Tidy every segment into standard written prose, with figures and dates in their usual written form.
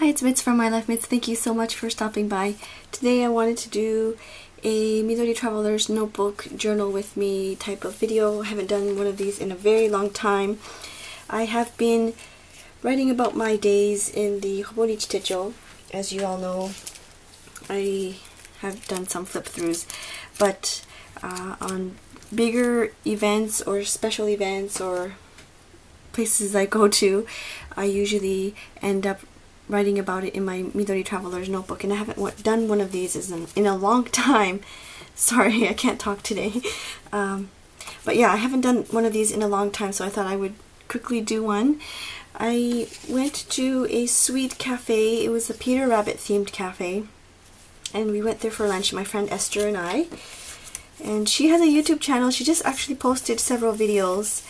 Hi, it's Mits from MyLifeMits. Thank you so much for stopping by. Today I wanted to do a Midori Traveler's Notebook Journal with me type of video. I haven't done one of these in a very long time. I have been writing about my days in the Hobonichi Techo. As you all know, I have done some flip-throughs, but on bigger events or special events or places I go to, I usually end up writing about it in my Midori Traveler's Notebook, and I haven't done one of these in a long time. Sorry, I can't talk today. But yeah, I haven't done one of these in a long time, so I thought I would quickly do one. I went to a sweet cafe. It was a Peter Rabbit themed cafe, and we went there for lunch, my friend Esther and I. And she has a YouTube channel. She just actually posted several videos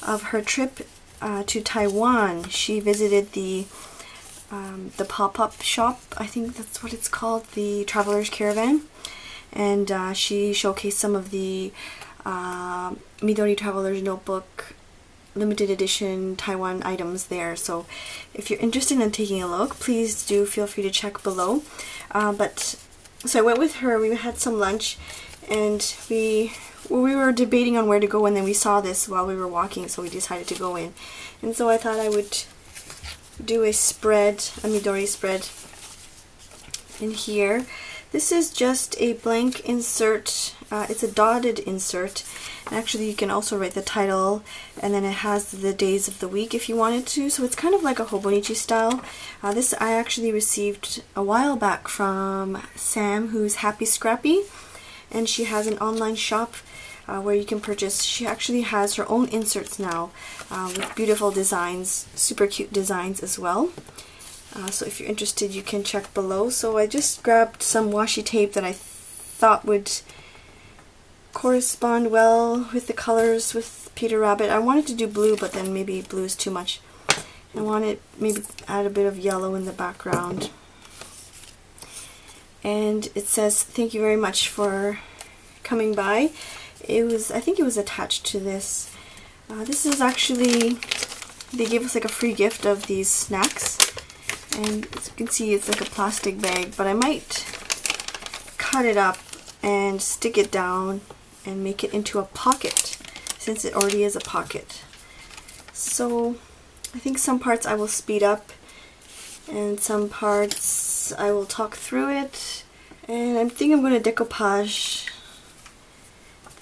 of her trip to Taiwan. She visited the pop-up shop, I think that's what it's called, the Traveler's Caravan, and she showcased some of the Midori Traveler's Notebook limited edition Taiwan items there. So if you're interested in taking a look, please do feel free to check below. So I went with her, we had some lunch, and we were debating on where to go, and then we saw this while we were walking, so we decided to go in. And so I thought I would do a spread, a Midori spread in here. This is just a blank insert. It's a dotted insert, and actually you can also write the title, and then it has the days of the week if you wanted to, so it's kind of like a Hobonichi style. This I actually received a while back from Sam, who's Happy Scrappy, and she has an online shop where you can purchase. She actually has her own inserts now with beautiful designs, super cute designs as well. So if you're interested, you can check below. So I just grabbed some washi tape that I thought would correspond well with the colors with Peter Rabbit. I wanted to do blue, but then maybe blue is too much. I wanted maybe add a bit of yellow in the background. And it says, "Thank you very much for coming by." I think it was attached to this. This is actually, they gave us like a free gift of these snacks, and as you can see it's like a plastic bag, but I might cut it up and stick it down and make it into a pocket, since it already is a pocket. So I think some parts I will speed up and some parts I will talk through it, and I think I'm going to decoupage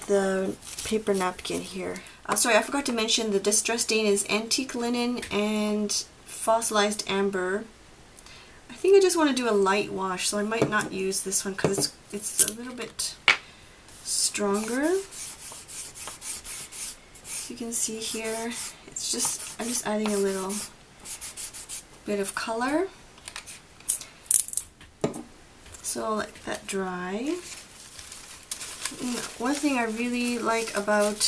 the paper napkin here. Sorry, I forgot to mention the distress stain is antique linen and fossilized amber. I think I just want to do a light wash, so I might not use this one because it's a little bit stronger. As you can see here, it's just, I'm just adding a little bit of color. So I'll let that dry. One thing I really like about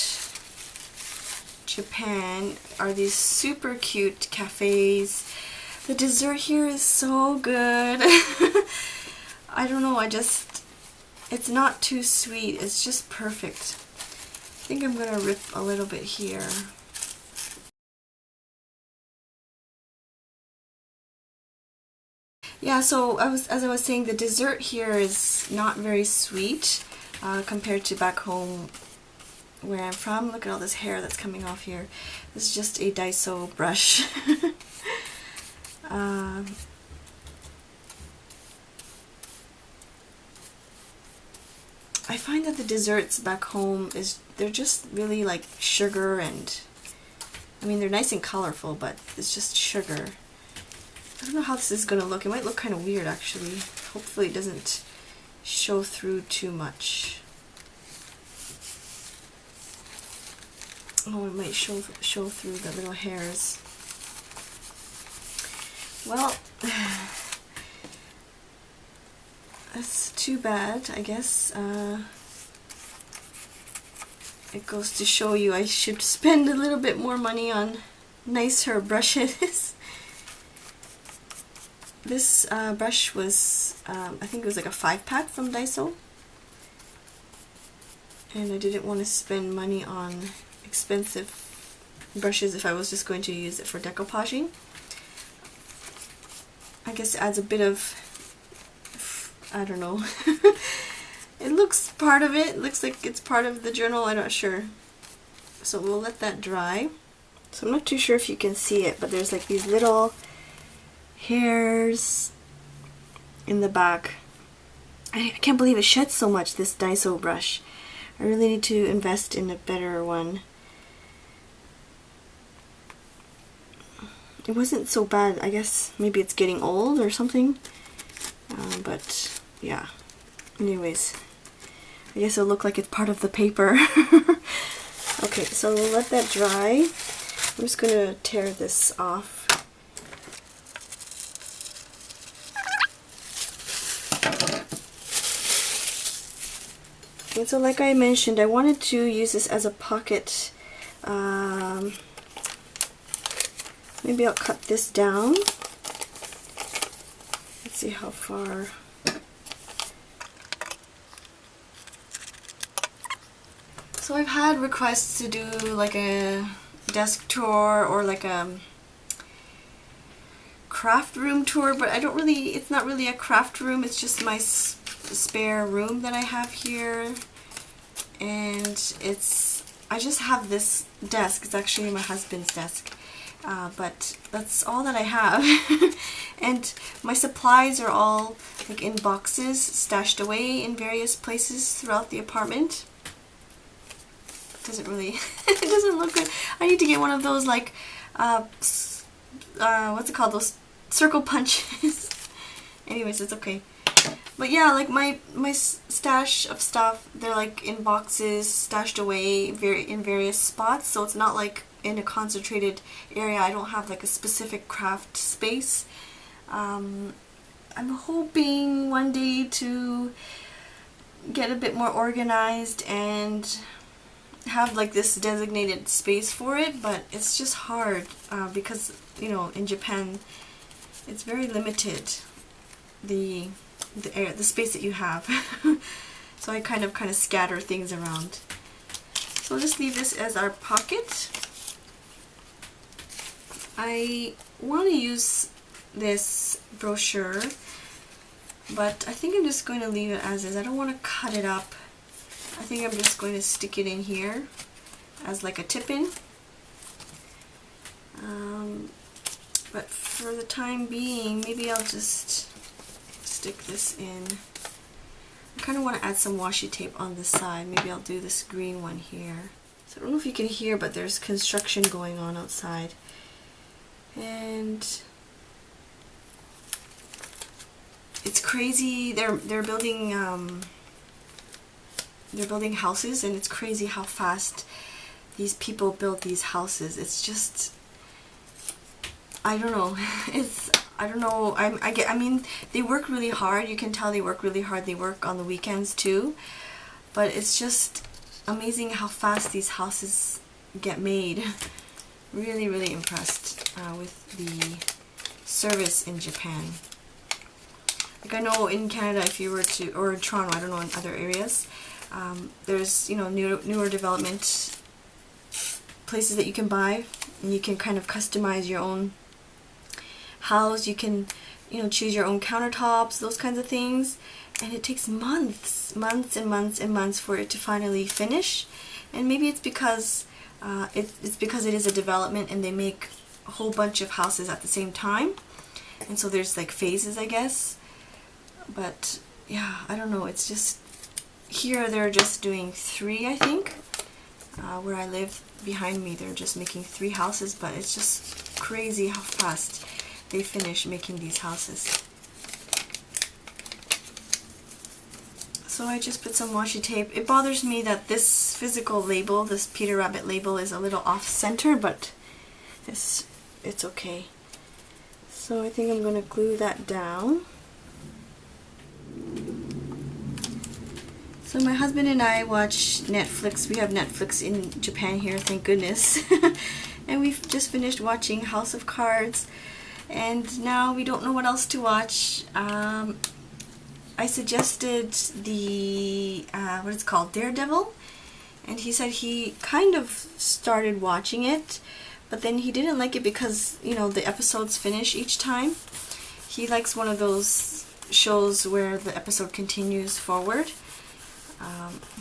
Japan are these super cute cafes. The dessert here is so good. I don't know, it's not too sweet, it's just perfect. I think I'm gonna rip a little bit here. Yeah, so as I was saying, the dessert here is not very sweet. Compared to back home where I'm from. Look at all this hair that's coming off here. This is just a Daiso brush. I find that the desserts back home they're just really like sugar, and I mean they're nice and colorful, but it's just sugar. I don't know how this is gonna look. It might look kind of weird actually. Hopefully it doesn't show through too much. Oh, it might show through the little hairs. Well, that's too bad, I guess. It goes to show you I should spend a little bit more money on nicer brushes. This brush was, I think it was like a 5-pack from Daiso, and I didn't want to spend money on expensive brushes if I was just going to use it for decoupaging. I guess adds a bit of, I don't know. It looks part of it. It looks like it's part of the journal. I'm not sure. So we'll let that dry. So I'm not too sure if you can see it, but there's like these little hairs in the back. I can't believe it sheds so much, this Daiso brush. I really need to invest in a better one. It wasn't so bad. I guess maybe it's getting old or something. But yeah. Anyways, I guess it'll look like it's part of the paper. Okay, so we'll let that dry. I'm just going to tear this off. And so like I mentioned, I wanted to use this as a pocket. Maybe I'll cut this down. Let's see how far. So I've had requests to do like a desk tour or like a craft room tour, but it's not really a craft room, it's just my spare room that I have here. And I just have this desk. It's actually my husband's desk, but that's all that I have. And my supplies are all like in boxes stashed away in various places throughout the apartment. Doesn't really it doesn't look good. I need to get one of those like what's it called, those circle punches. Anyways, it's okay. But yeah, like my stash of stuff, they're like in boxes stashed away in various spots, so it's not like in a concentrated area. I don't have like a specific craft space. I'm hoping one day to get a bit more organized and have like this designated space for it, but it's just hard because, you know, in Japan it's very limited, the space that you have. So I kind of scatter things around. So I'll just leave this as our pocket. I want to use this brochure, but I think I'm just going to leave it as is. I don't want to cut it up. I think I'm just going to stick it in here as like a tip-in. But for the time being, maybe I'll just stick this in. I kind of want to add some washi tape on the side. Maybe I'll do this green one here. So I don't know if you can hear, but there's construction going on outside. And it's crazy. They're building houses, and it's crazy how fast these people build these houses. It's just, I don't know. I don't know. I mean, they work really hard. You can tell they work really hard. They work on the weekends too. But it's just amazing how fast these houses get made. Really, really impressed with the service in Japan. Like I know in Canada, if you were to, or in Toronto, I don't know, in other areas, there's, you know, newer development places that you can buy, and you can kind of customize your own house. You can, you know, choose your own countertops, those kinds of things, and it takes months and months for it to finally finish. And maybe it's because it is a development and they make a whole bunch of houses at the same time, and so there's like phases, I guess. But yeah, I don't know, it's just, here they're just doing 3, I think. Where I live behind me, they're just making 3 houses, but it's just crazy how fast they finish making these houses. So I just put some washi tape. It bothers me that this physical label, this Peter Rabbit label, is a little off-center, but it's okay. So I think I'm going to glue that down. So my husband and I watch Netflix. We have Netflix in Japan here, thank goodness. And we've just finished watching House of Cards, and now we don't know what else to watch. I suggested the, what it's called, Daredevil, and he said he kind of started watching it, but then he didn't like it because, you know, the episodes finish each time. He likes one of those shows where the episode continues forward.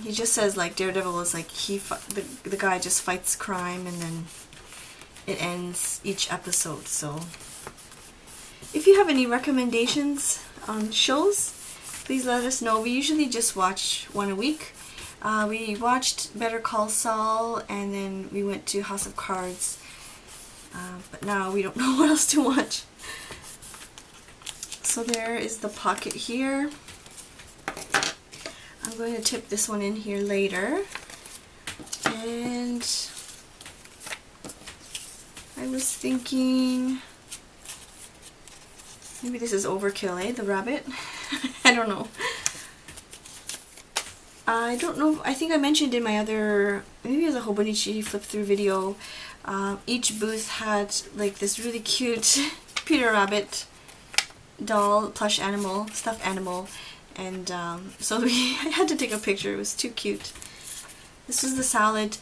He just says like Daredevil is like the guy just fights crime and then it ends each episode. So if you have any recommendations on shows, please let us know. We usually just watch one a week. We watched Better Call Saul and then we went to House of Cards. But now we don't know what else to watch. So there is the pocket here. I'm going to tip this one in here later. And I was thinking maybe this is overkill, eh? The rabbit? I don't know. I don't know. I think I mentioned in my other, maybe it was a Hobonichi flip through video, each booth had like this really cute Peter Rabbit doll, plush animal, stuffed animal, and so I had to take a picture. It was too cute. This was the salad.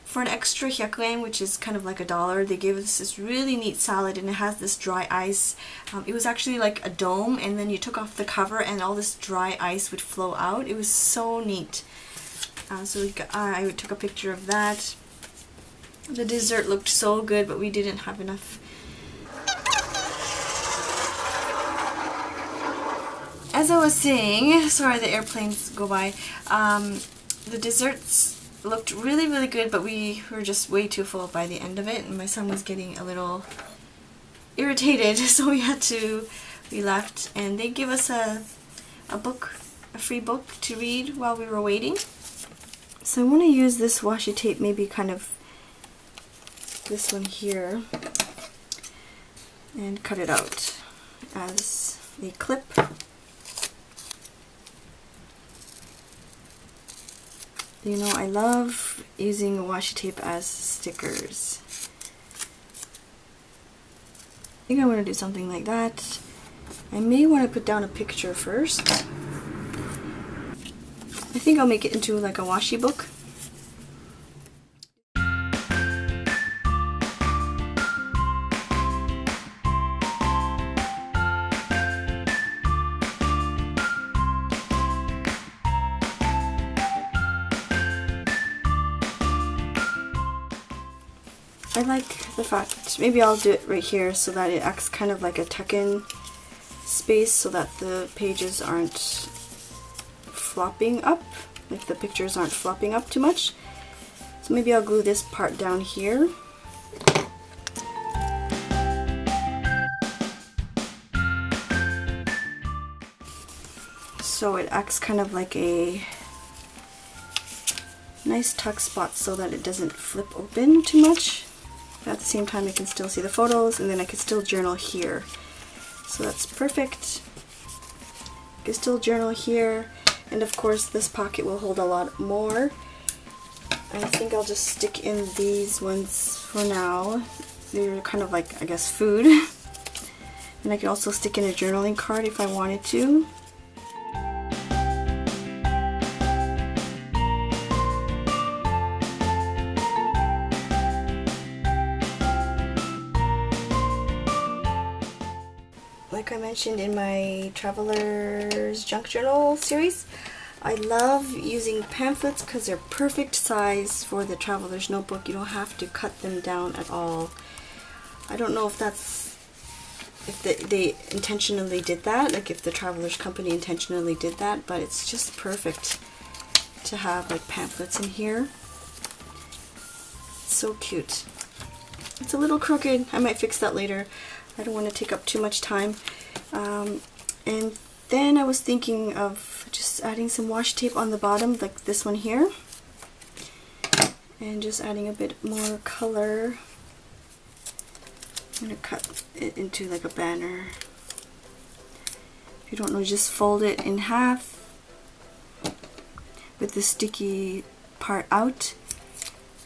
For an extra 100 yen, which is kind of like $1, they gave us this really neat salad, and it has this dry ice. It was actually like a dome, and then you took off the cover and all this dry ice would flow out. It was so neat. So I took a picture of that. The dessert looked so good, but we didn't have enough. As I was saying, sorry the airplanes go by, the desserts looked really, really good, but we were just way too full by the end of it, and my son was getting a little irritated, so we left, and they gave us a free book to read while we were waiting. So I want to use this washi tape, maybe kind of this one here, and cut it out as a clip. You know, I love using washi tape as stickers. I think I want to do something like that. I may want to put down a picture first. I think I'll make it into like a washi book. I like the fact, maybe I'll do it right here so that it acts kind of like a tuck-in space so that the pages aren't flopping up, like the pictures aren't flopping up too much. So maybe I'll glue this part down here. So it acts kind of like a nice tuck spot so that it doesn't flip open too much. But at the same time I can still see the photos, and then I can still journal here. So that's perfect. I can still journal here, and of course this pocket will hold a lot more. I think I'll just stick in these ones for now. They're kind of like, I guess, food. And I can also stick in a journaling card if I wanted to. Like I mentioned in my Traveler's Junk Journal series, I love using pamphlets because they're perfect size for the Traveler's Notebook. You don't have to cut them down at all. I don't know if they intentionally did that, like if the Traveler's Company intentionally did that, but it's just perfect to have like pamphlets in here. It's so cute. It's a little crooked. I might fix that later. I don't want to take up too much time. And then I was thinking of just adding some washi tape on the bottom, like this one here. And just adding a bit more color. I'm going to cut it into like a banner. If you don't know, just fold it in half with the sticky part out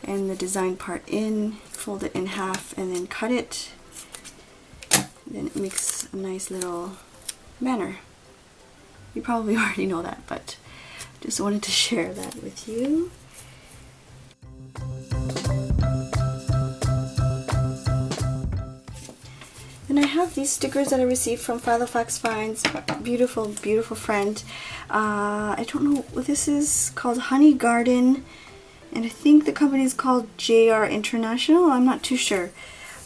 and the design part in. Fold it in half and then cut it. Then it makes a nice little banner. You probably already know that, but just wanted to share that with you. Then I have these stickers that I received from Filofax Finds. Beautiful, beautiful friend. I don't know what this is called, Honey Garden, and I think the company is called JR International. I'm not too sure,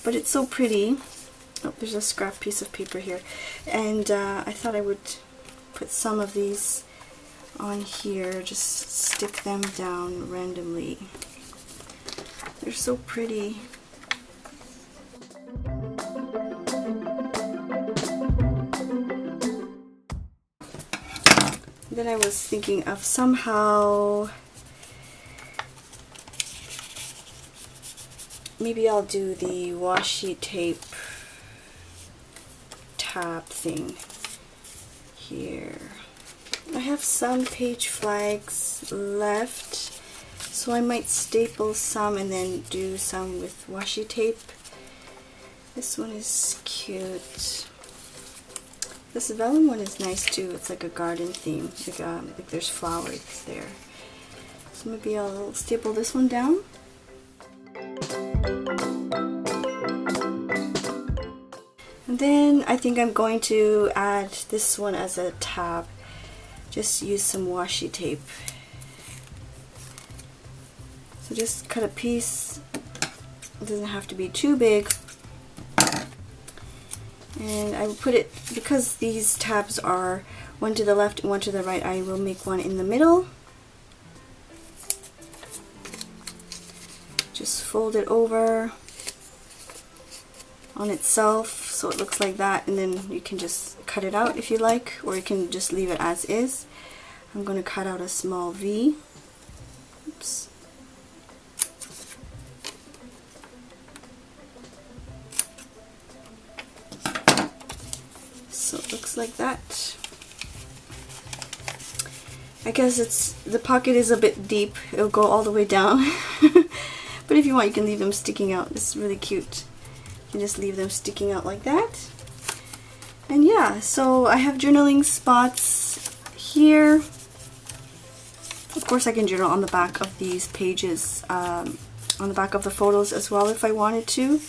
but it's so pretty. Oh, there's a scrap piece of paper here, and I thought I would put some of these on here, just stick them down randomly. They're so pretty. Then I was thinking of somehow, maybe I'll do the washi tape tab thing here. I have some page flags left, so I might staple some and then do some with washi tape. This one is cute. This vellum one is nice too. It's like a garden theme, like there's flowers there. So maybe I'll staple this one down. And then I think I'm going to add this one as a tab. Just use some washi tape. So just cut a piece. It doesn't have to be too big. And I will put it, because these tabs are one to the left and one to the right, I will make one in the middle. Just fold it over on itself so it looks like that, and then you can just cut it out if you like, or you can just leave it as is. I'm going to cut out a small V. Oops. So it looks like that. I guess the pocket is a bit deep. It'll go all the way down. But if you want, you can leave them sticking out. It's really cute. You can just leave them sticking out like that. And yeah, so I have journaling spots here. Of course, I can journal on the back of these pages, on the back of the photos as well if I wanted to.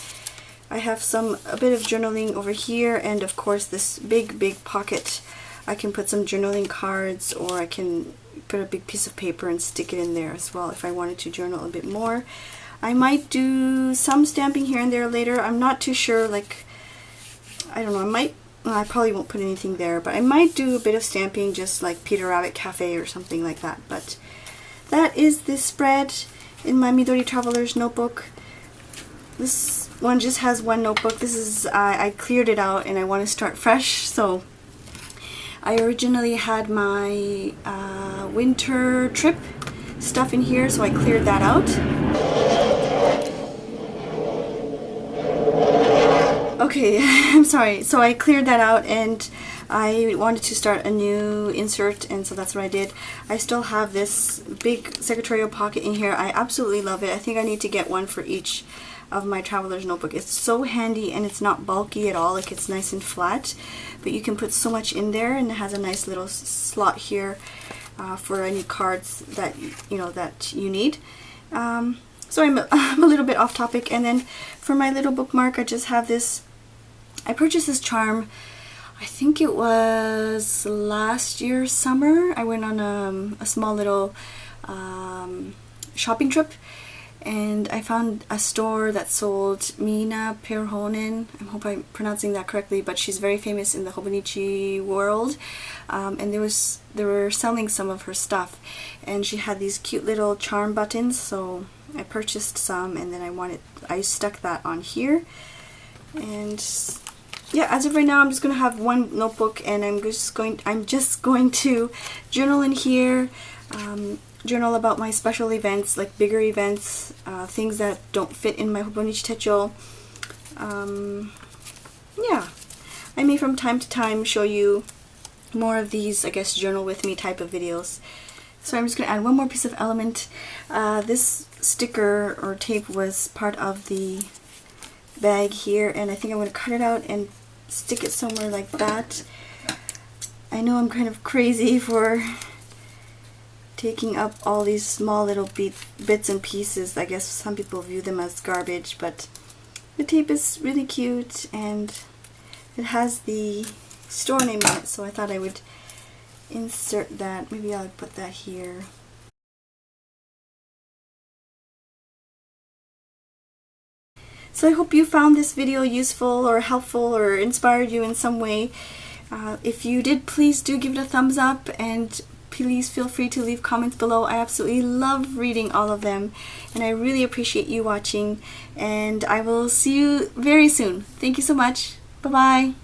I have a bit of journaling over here, and of course this big pocket. I can put some journaling cards, or I can put a big piece of paper and stick it in there as well if I wanted to journal a bit more. I might do some stamping here and there later. I'm not too sure, like, I don't know, I probably won't put anything there, but I might do a bit of stamping, just like Peter Rabbit Cafe or something like that. But that is this spread in my Midori Traveler's notebook. This one just has one notebook. This is, I cleared it out and I want to start fresh, so I originally had my winter trip stuff in here, so I cleared that out. Okay, I'm sorry. So I cleared that out and I wanted to start a new insert, and so that's what I did. I still have this big secretarial pocket in here. I absolutely love it. I think I need to get one for each of my traveler's notebook. It's so handy and it's not bulky at all. Like, it's nice and flat, but you can put so much in there, and it has a nice little slot here for any cards that you need. So I'm a little bit off topic. And then for my little bookmark, I just have this. I purchased this charm, I think it was last year summer. I went on a small little shopping trip, and I found a store that sold Mina Perhonen. I hope I'm pronouncing that correctly, but she's very famous in the Hobonichi world. And they were selling some of her stuff, and she had these cute little charm buttons, so I purchased some, and then I stuck that on here. And yeah, as of right now, I'm just gonna have one notebook, and I'm just going to journal in here. Journal about my special events, like bigger events, things that don't fit in my Hobonichi Techo. Yeah, I may from time to time show you more of these, I guess, journal with me type of videos. So I'm just going to add one more piece of element. This sticker or tape was part of the bag here, and I think I'm going to cut it out and stick it somewhere like that. I know I'm kind of crazy for taking up all these small little bits and pieces. I guess some people view them as garbage, but the tape is really cute, and It has the store name in it, so I thought I would insert that. Maybe I'll put that here. So I hope you found this video useful or helpful or inspired you in some way. If you did, please do give it a thumbs up, and please feel free to leave comments below. I absolutely love reading all of them, and I really appreciate you watching, and I will see you very soon. Thank you so much. Bye-bye.